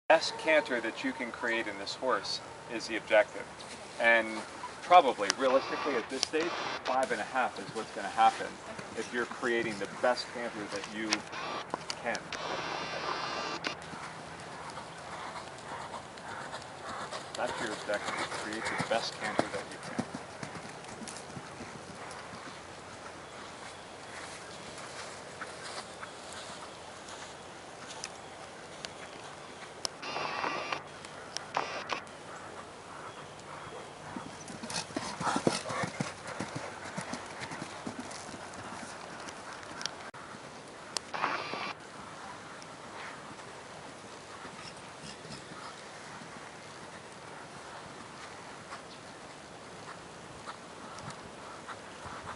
Best canter that you can create in this horse is the objective. And probably, realistically at this stage, 5.5 is what's going to happen if you're creating the best canter that you can. That's your objective, create the best canter that you can.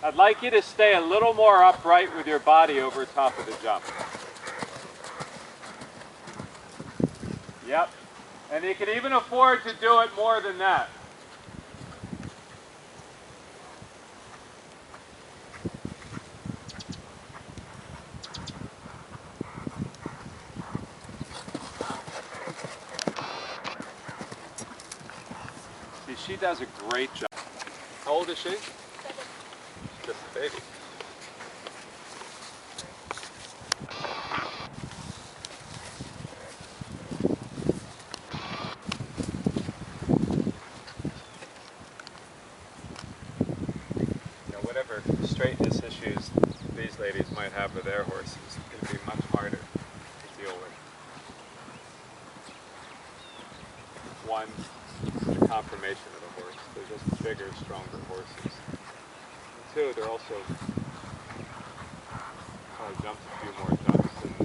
I'd like you to stay a little more upright with your body over top of the jump. Yep. And you can even afford to do it more than that. See, she does a great job. How old is she? 7. Just a baby. Whatever straightness issues these ladies might have with their horses, it's going to be much harder to deal with. One, the conformation of the horse. They're just bigger, stronger horses. And 2, they're also probably jumped a few more jumps and a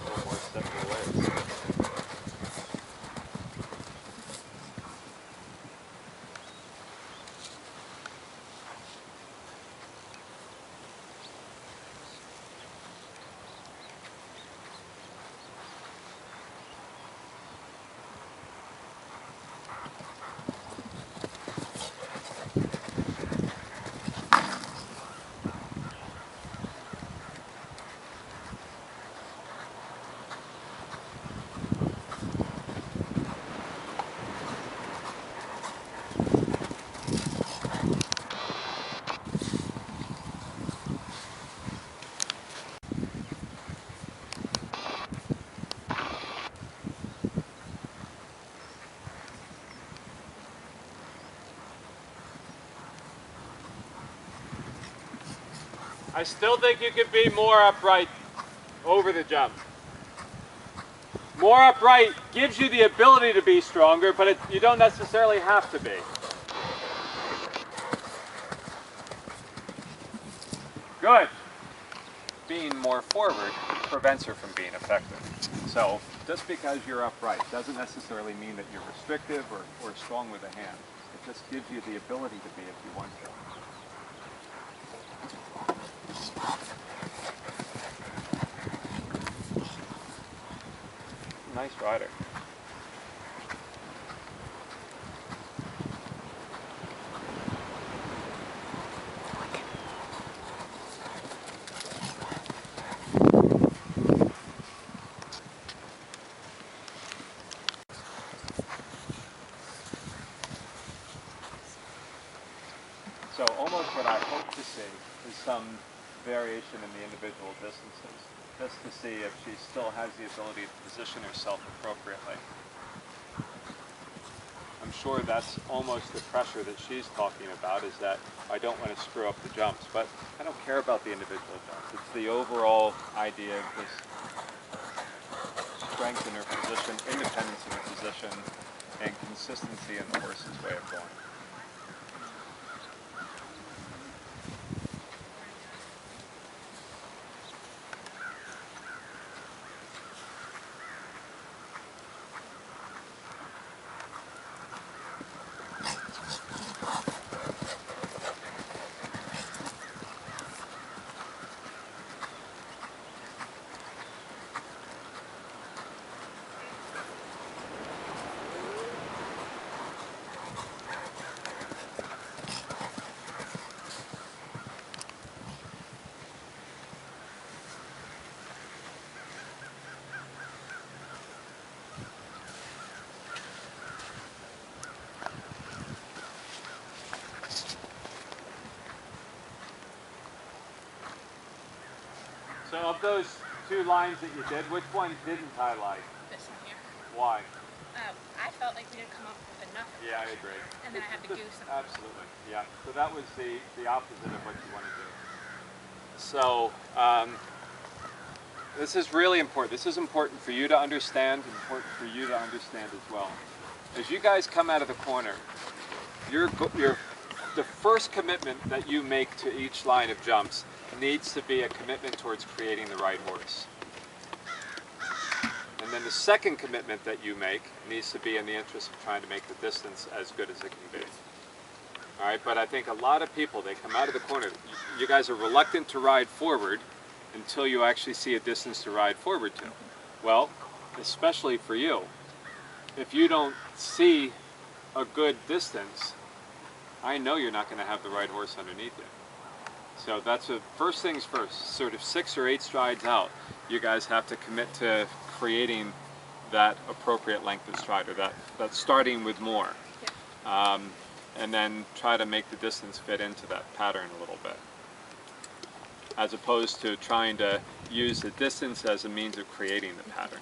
little more set in their ways. I still think you could be more upright over the jump. More upright gives you the ability to be stronger, but you don't necessarily have to be. Good. Being more forward prevents her from being effective. So just because you're upright doesn't necessarily mean that you're restrictive or strong with the hand. It just gives you the ability to be if you want to. Nice rider. So almost what I hope to see is some variation in the individual distances, just to see if she still has the ability to position herself appropriately. I'm sure that's almost the pressure that she's talking about, is that I don't want to screw up the jumps, but I don't care about the individual jumps. It's the overall idea of this strength in her position, independence in her position, and consistency in the horse's way of going. So of those two lines that you did, which one didn't highlight? This one here. Why? I felt like we didn't come up with enough. Yeah, I agree. And then I had to do some. Absolutely, yeah. So that was the opposite of what you want to do. So this is really important. This is important for you to understand, and important for you to understand as well. As you guys come out of the corner, the first commitment that you make to each line of jumps needs to be a commitment towards creating the right horse. And then the second commitment that you make needs to be in the interest of trying to make the distance as good as it can be. All right, but I think a lot of people, they come out of the corner, you guys are reluctant to ride forward until you actually see a distance to ride forward to. Well, especially for you, if you don't see a good distance, I know you're not going to have the right horse underneath you. So that's first things first, sort of 6 or 8 strides out, you guys have to commit to creating that appropriate length of stride, or that starting with more. Yeah. And then try to make the distance fit into that pattern a little bit, as opposed to trying to use the distance as a means of creating the pattern.